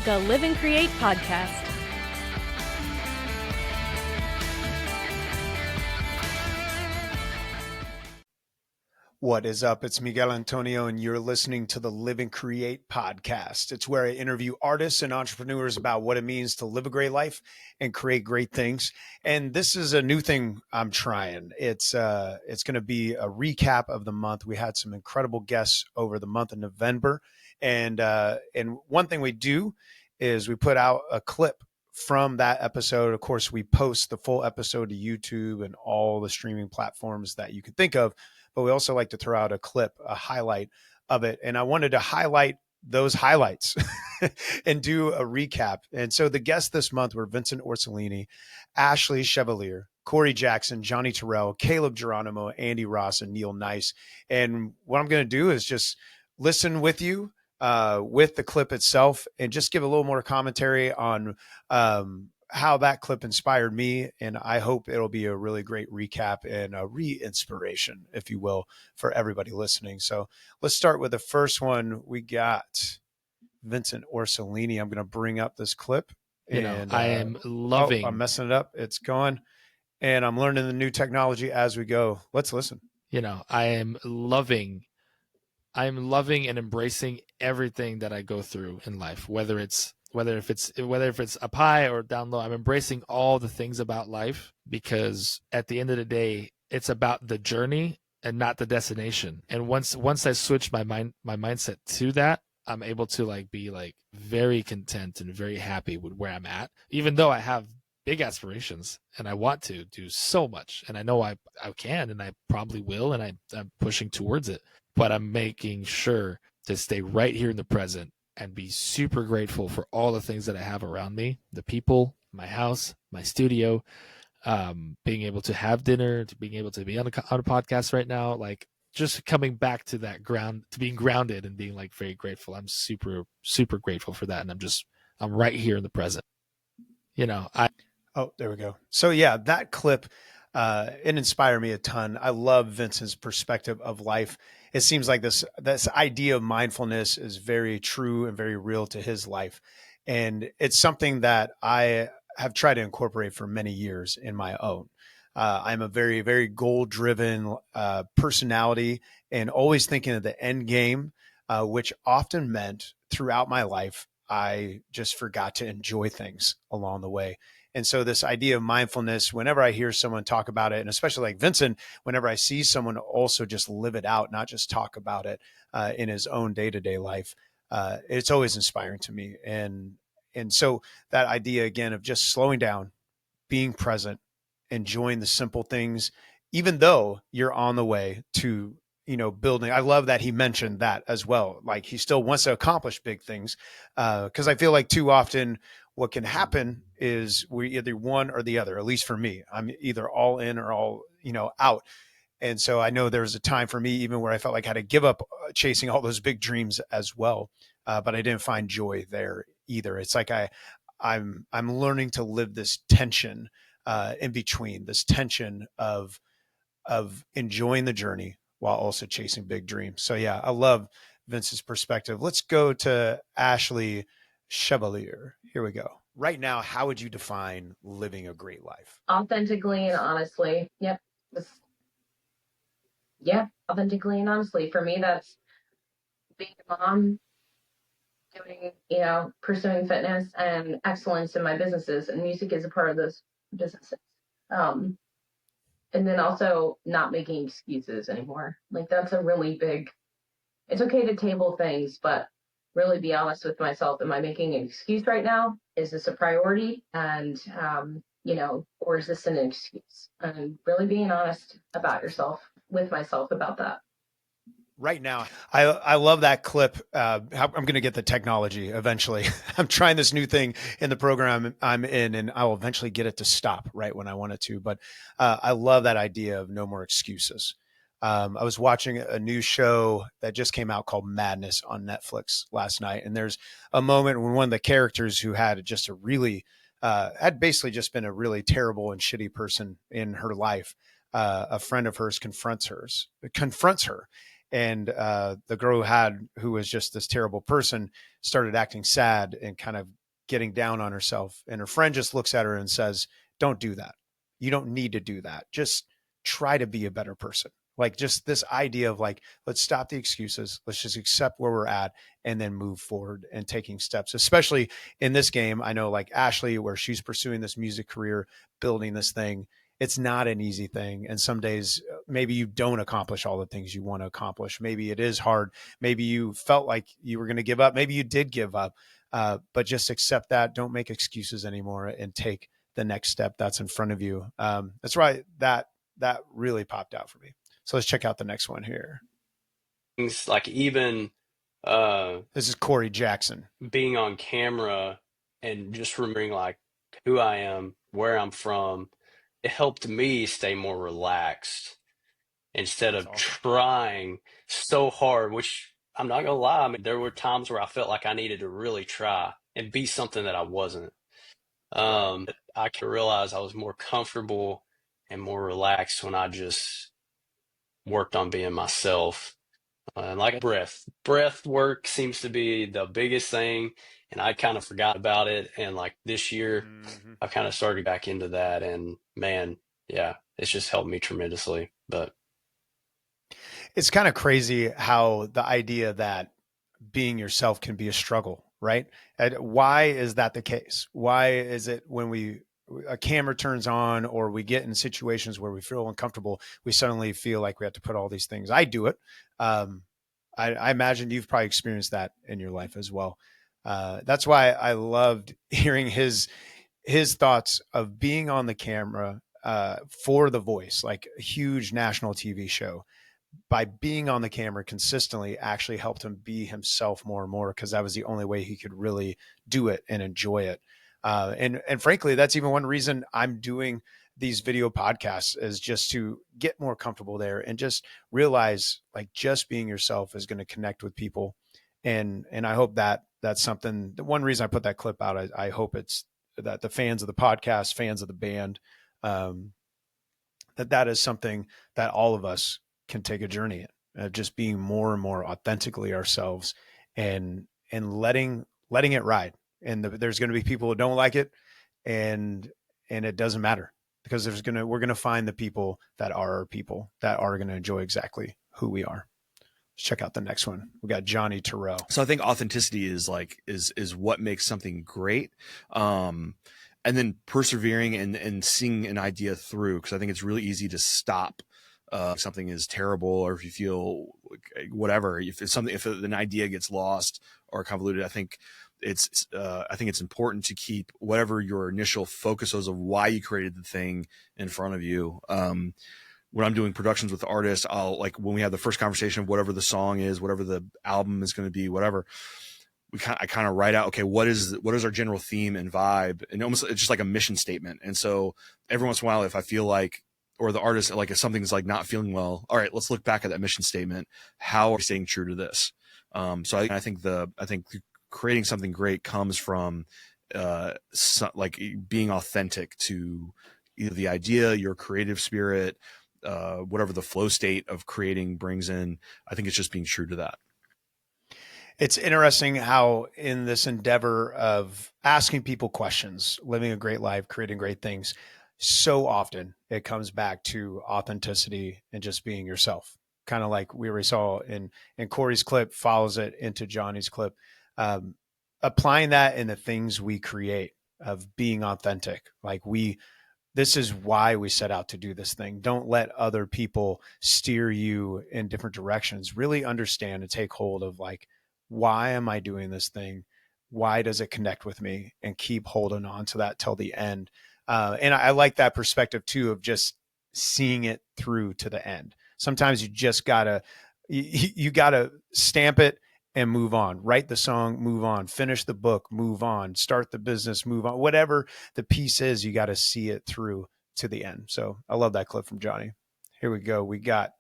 the Live and Create podcast. What is up? It's Miguel Antonio, and you're listening to the Live and Create podcast. It's where I interview artists and entrepreneurs about what it means to live a great life and create great things. And this is a new thing I'm trying. It's going to be a recap of the month. We had some incredible guests over the month of November, and one thing we do is we put out a clip from that episode. Of course, we post the full episode to YouTube and all the streaming platforms that you could think of. But we also like to throw out a clip, a highlight of it. And I wanted to highlight those highlights and do a recap. And so the guests this month were Vincent Orsolini, Ashleigh Chevalier, Corey Jackson, Johnny Terrell, Caleb Geronimo, Andy Ross, and Neil Nice. And what I'm going to do is just listen with you with the clip itself and just give a little more commentary on how that clip inspired me. And I hope it'll be a really great recap and a re-inspiration, if you will, for everybody listening. So let's start with the first one. We got Vincent Orsolini. I'm going to bring up this clip. And I am loving. I'm messing it up. It's going. And I'm learning the new technology as we go. Let's listen. I am loving and embracing everything that I go through in life, whether if it's up high or down low. I'm embracing all the things about life, because at the end of the day, it's about the journey and not the destination. And once I switch my mindset to that, I'm able to be very content and very happy with where I'm at, even though I have big aspirations and I want to do so much, and I know I can, and I probably will, and I'm pushing towards it. But I'm making sure to stay right here in the present and be super grateful for all the things that I have around me, the people, my house, my studio, being able to have dinner, to being able to be on a podcast right now, just coming back to that ground, to being grounded and being very grateful. I'm super, super grateful for that. And I'm right here in the present. Oh, there we go. So yeah, that clip, it inspired me a ton. I love Vincent's perspective of life. It seems like this idea of mindfulness is very true and very real to his life. And it's something that I have tried to incorporate for many years in my own. I'm a very, very goal-driven personality, and always thinking of the end game, which often meant throughout my life, I just forgot to enjoy things along the way. And so this idea of mindfulness, whenever I hear someone talk about it, and especially like Vincent, whenever I see someone also just live it out, not just talk about it in his own day-to-day life, it's always inspiring to me. And so that idea, again, of just slowing down, being present, enjoying the simple things, even though you're on the way to, building. I love that he mentioned that as well. He still wants to accomplish big things, because I feel like too often what can happen is we either one or the other. At least for me, I'm either all in or all, out. And so I know there was a time for me even where I felt like I had to give up chasing all those big dreams as well. But I didn't find joy there either. It's like I'm learning to live this tension in between, this tension of enjoying the journey while also chasing big dreams. So yeah, I love Vince's perspective. Let's go to Ashleigh Chevalier. Here we go. Right now, how would you define living a great life? Authentically and honestly. Yep. Authentically and honestly. For me, that's being a mom, doing, pursuing fitness and excellence in my businesses, and music is a part of those businesses. And then also not making excuses anymore. That's a really big, it's okay to table things, but really be honest with myself. Am I making an excuse right now? Is this a priority? And, or is this an excuse? And really being honest about yourself, with myself about that. Right now, I love that clip. I'm going to get the technology eventually. I'm trying this new thing in the program I'm in, and I will eventually get it to stop right when I want it to. But I love that idea of no more excuses. I was watching a new show that just came out called Madness on Netflix last night. And there's a moment when one of the characters who had just had basically just been a really terrible and shitty person in her life, a friend of hers confronts her. And the girl who was just this terrible person started acting sad and kind of getting down on herself, and her friend just looks at her and says, don't do that. You don't need to do that. Just try to be a better person. Like, just this idea of like, let's stop the excuses. Let's just accept where we're at and then move forward and taking steps, especially in this game. I know like Ashleigh, where she's pursuing this music career, building this thing. It's not an easy thing. And some days maybe you don't accomplish all the things you want to accomplish. Maybe it is hard. Maybe you felt like you were going to give up. Maybe you did give up, but just accept that. Don't make excuses anymore and take the next step that's in front of you. That's right. That really popped out for me. So let's check out the next one here. Things like even This is Corey Jackson. being on camera and just remembering like who I am, where I'm from, it helped me stay more relaxed instead That's of awesome. trying so hard, which I'm not gonna lie, I mean, there were times where I felt like I needed to really try and be something that I wasn't. I could realize I was more comfortable and more relaxed when I just worked on being myself. And like breath work seems to be the biggest thing, and I kind of forgot about it. And like this year, I've kind of started back into that, and man, yeah, it's just helped me tremendously. But It's kind of crazy how the idea that being yourself can be a struggle, right? And why is that the case? Why is it when a camera turns on or we get in situations where we feel uncomfortable, we suddenly feel like we have to put all these things? I do it. I imagine you've probably experienced that in your life as well. That's why I loved hearing his thoughts of being on the camera for The Voice, like a huge national TV show. By being on the camera consistently actually helped him be himself more and more, because that was the only way he could really do it and enjoy it. And frankly, that's even one reason I'm doing these video podcasts, is just to get more comfortable there and just realize like just being yourself is going to connect with people. And I hope that that's something. The one reason I put that clip out, I hope it's that the fans of the podcast, fans of the band, that is something that all of us can take a journey in, just being more and more authentically ourselves and letting it ride. And there's going to be people who don't like it, and it doesn't matter, because we're going to find the people that are our people, that are going to enjoy exactly who we are. Let's check out the next one. We got Johnny Terrell. So I think authenticity is what makes something great. And then persevering and seeing an idea through, because I think it's really easy to stop if something is terrible, or if you feel whatever, if an idea gets lost or convoluted. I think it's important to keep whatever your initial focus was of why you created the thing in front of you. When I'm doing productions with artists, I'll, like, when we have the first conversation of whatever the song is, whatever the album is going to be, whatever, I kind of write out, okay, what is our general theme and vibe, and almost it's just like a mission statement. And so every once in a while, if I feel like, or the artist, like if something's like not feeling well, all right, let's look back at that mission statement. How are we staying true to this? So I think creating something great comes from like being authentic to either the idea, your creative spirit, whatever the flow state of creating brings in. I think it's just being true to that. It's interesting how in this endeavor of asking people questions, living a great life, creating great things, so often it comes back to authenticity and just being yourself. Kind of like we already saw in Corey's clip, follows it into Johnny's clip. Applying that in the things we create, of being authentic. Like this is why we set out to do this thing. Don't let other people steer you in different directions. Really understand and take hold of, like, why am I doing this thing? Why does it connect with me? And keep holding on to that till the end. And I like that perspective too, of just seeing it through to the end. Sometimes you just gotta stamp it and move on. Write the song, move on. Finish the book, move on. Start the business, move on. Whatever the piece is, you got to see it through to the end. So I love that clip from Johnny. Here we go. We got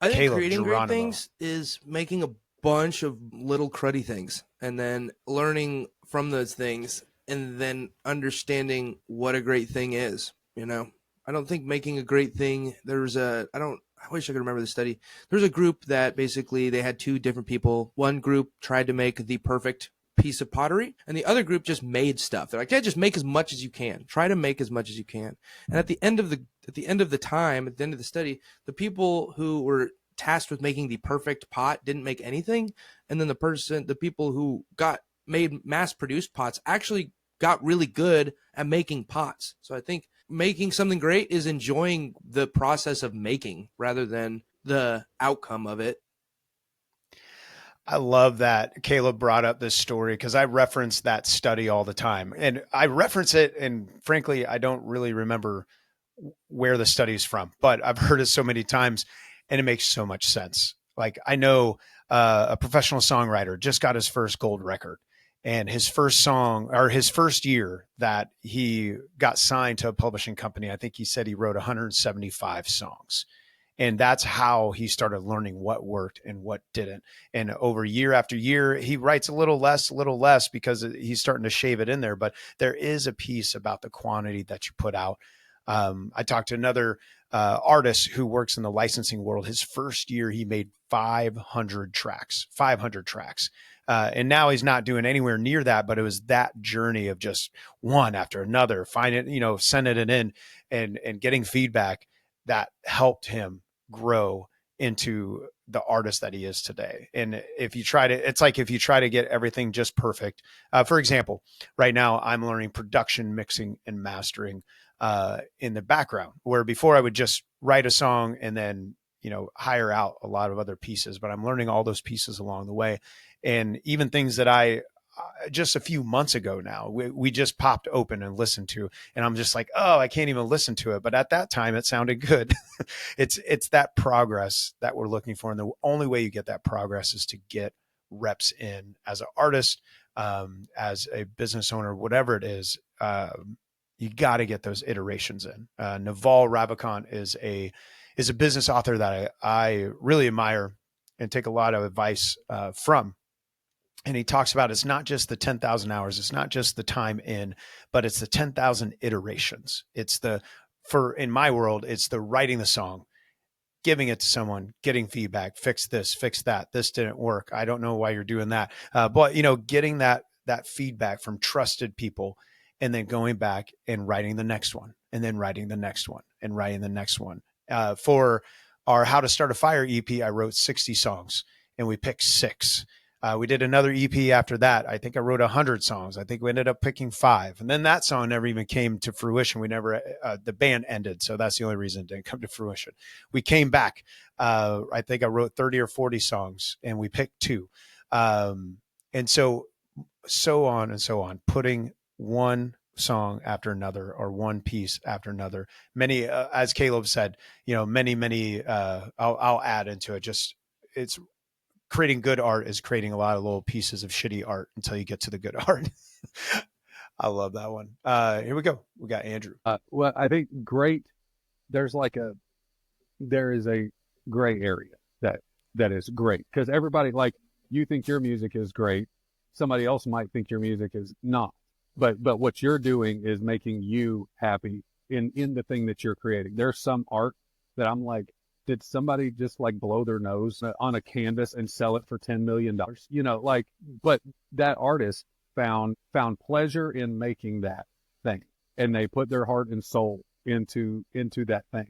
I think Caleb creating Geronimo. great things is making a bunch of little cruddy things and then learning from those things and then understanding what a great thing is. I don't think making a great thing, I wish I could remember the study. There's a group that basically they had two different people. One group tried to make the perfect piece of pottery, and the other group just made stuff. They're like, yeah, just make as much as you can. Try to make as much as you can. And at the end of the study, the people who were tasked with making the perfect pot didn't make anything, and then the people who made mass-produced pots actually got really good at making pots. So I think making something great is enjoying the process of making rather than the outcome of it. I love that Caleb brought up this story because I reference that study all the time, and I reference it, and frankly, I don't really remember where the study is from, but I've heard it so many times and it makes so much sense. Like I know a professional songwriter just got his first gold record, and his first song, or his first year that he got signed to a publishing company, I think he said he wrote 175 songs. And that's how he started learning what worked and what didn't. And over year after year, he writes a little less because he's starting to shave it in there. But there is a piece about the quantity that you put out. I talked to another artist who works in the licensing world. His first year, he made 500 tracks. And now he's not doing anywhere near that, but it was that journey of just one after another, sending it in and getting feedback that helped him grow into the artist that he is today. And if you try to get everything just perfect, for example, right now I'm learning production, mixing, and mastering in the background, where before I would just write a song and then, hire out a lot of other pieces, but I'm learning all those pieces along the way. And even things that I just a few months ago now, we just popped open and listened to, and I'm just like, oh, I can't even listen to it. But at that time, it sounded good. It's that progress that we're looking for. And the only way you get that progress is to get reps in as an artist, as a business owner, whatever it is. You got to get those iterations in. Naval Ravikant is a business author that I really admire and take a lot of advice from. And he talks about it's not just the 10,000 hours, it's not just the time in, but it's the 10,000 iterations. In my world, it's the writing the song, giving it to someone, getting feedback, fix this, fix that. This didn't work. I don't know why you're doing that. But getting that feedback from trusted people, and then going back and writing the next one, and then writing the next one, and writing the next one. For our How to Start a Fire EP, I wrote 60 songs, and we picked 6. We did another EP after that. I think I wrote 100 songs. I think we ended up picking 5. And then that song never even came to fruition. The band ended. So that's the only reason it didn't come to fruition. We came back. I think I wrote 30 or 40 songs, and we picked 2. And so on and so on, putting one song after another, or one piece after another. Many, as Caleb said, many, I'll add into it. It's creating good art is creating a lot of little pieces of shitty art until you get to the good art. I love that one. Here we go. We got Andrew. Well, I think great. There is a gray area that is great, because everybody, like, you think your music is great. Somebody else might think your music is not, but what you're doing is making you happy in the thing that you're creating. There's some art that I'm like, did somebody just like blow their nose on a canvas and sell it for $10 million? But that artist found pleasure in making that thing, and they put their heart and soul into that thing.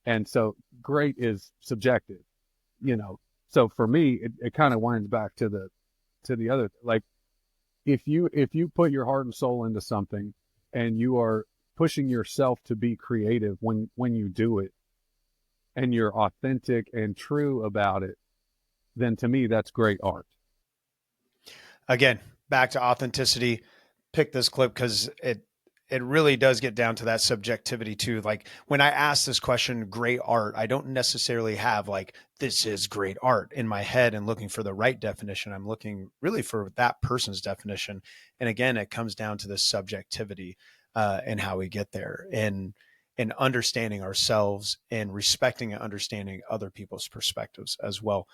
And so great is subjective, So for me, it kind of winds back to the other, like, if you put your heart and soul into something, and you are pushing yourself to be creative when you do it, and you're authentic and true about it, then to me, that's great art. Again, back to authenticity. Pick this clip because it really does get down to that subjectivity too. Like, when I ask this question, great art, I don't necessarily have like, this is great art in my head and looking for the right definition. I'm looking really for that person's definition. And again, it comes down to the subjectivity and how we get there. And understanding ourselves, and respecting and understanding other people's perspectives as well.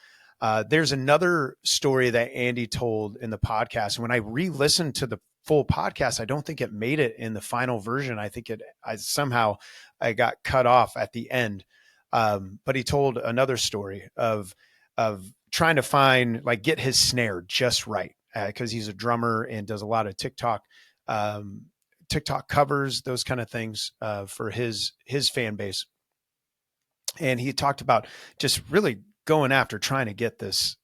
There's another story that Andy told in the podcast. When I re-listened to the full podcast, I don't think it made it in the final version. I think I got cut off at the end. But he told another story of trying to find, like, get his snare just right. because he's a drummer and does a lot of TikTok covers, those kind of things for his fan base. And he talked about just really going after trying to get this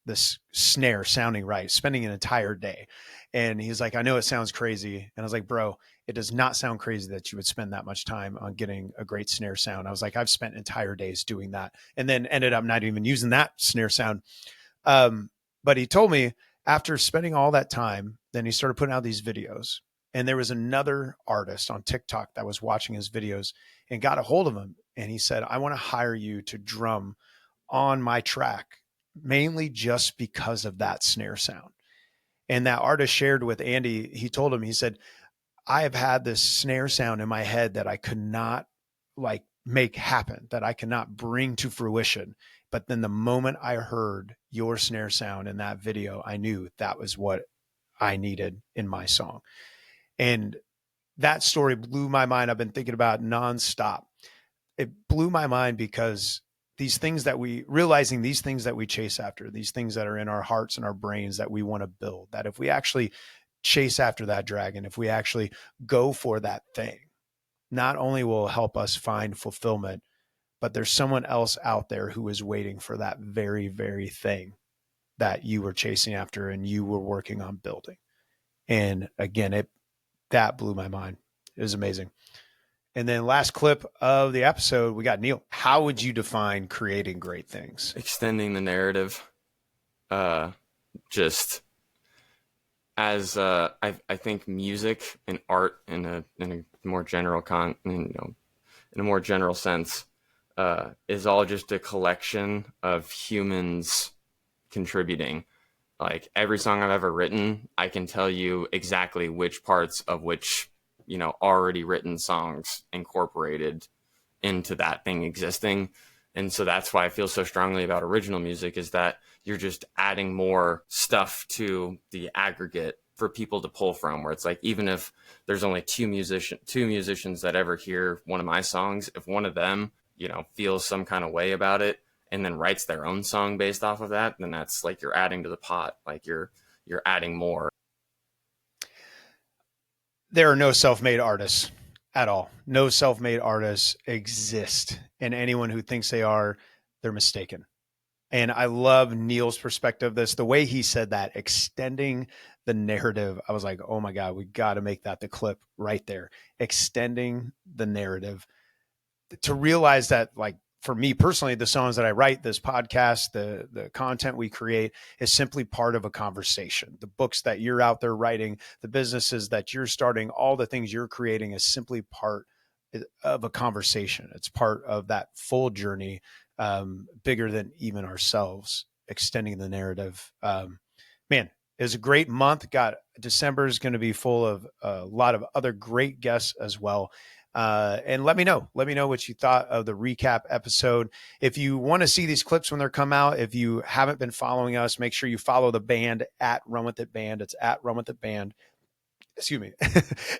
snare sounding right, spending an entire day. And he's like, I know it sounds crazy. And I was like, bro, it does not sound crazy that you would spend that much time on getting a great snare sound. I was like, I've spent entire days doing that and then ended up not even using that snare sound. But he told me after spending all that time, then he started putting out these videos. And there was another artist on TikTok that was watching his videos and got a hold of him. And he said, I want to hire you to drum on my track, mainly just because of that snare sound. And that artist shared with Andy, he told him, he said, I have had this snare sound in my head that I could not like make happen, that I cannot bring to fruition. But then the moment I heard your snare sound in that video, I knew that was what I needed in my song. And that story blew my mind. I've been thinking about it nonstop. It blew my mind because realizing these things that we chase after, these things that are in our hearts and our brains that we want to build, that if we actually chase after that dragon, if we actually go for that thing, not only will it help us find fulfillment, but there's someone else out there who is waiting for that very, very thing that you were chasing after and you were working on building. And again, that blew my mind. It was amazing. And then last clip of the episode, we got Neil. How would you define creating great things? Extending the narrative. Just as I think music and art in a more general in a more general sense is all just a collection of humans contributing. Like every song I've ever written, I can tell you exactly which parts of which already written songs incorporated into that thing existing. And so that's why I feel so strongly about original music, is that you're just adding more stuff to the aggregate for people to pull from, where it's like, even if there's only two musicians that ever hear one of my songs, if one of them, feels some kind of way about it and then writes their own song based off of that, then that's like you're adding to the pot, like you're adding more. There are no self-made artists at all. No self-made artists exist. And anyone who thinks they are, they're mistaken. And I love Neil's perspective of this. The way he said that, extending the narrative, I was like, oh my God, we got to make that the clip right there. Extending the narrative. To realize that, like, for me personally, the songs that I write, this podcast, the content we create is simply part of a conversation. The books that you're out there writing, the businesses that you're starting, all the things you're creating is simply part of a conversation. It's part of that full journey, bigger than even ourselves, extending the narrative. Man, it's a great month. December is going to be full of a lot of other great guests as well. And let me know what you thought of the recap episode. If you want to see these clips when they come out, if you haven't been following us, make sure you follow the band at Run With It Band. It's at Run With It Band. Excuse me.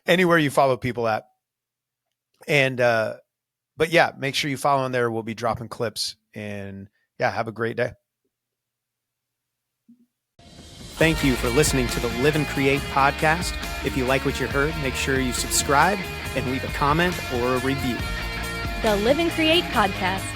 Anywhere you follow people at. And, but yeah, make sure you follow on there. We'll be dropping clips, and yeah, have a great day. Thank you for listening to the Live and Create podcast. If you like what you heard, make sure you subscribe and leave a comment or a review. The Live and Create podcast.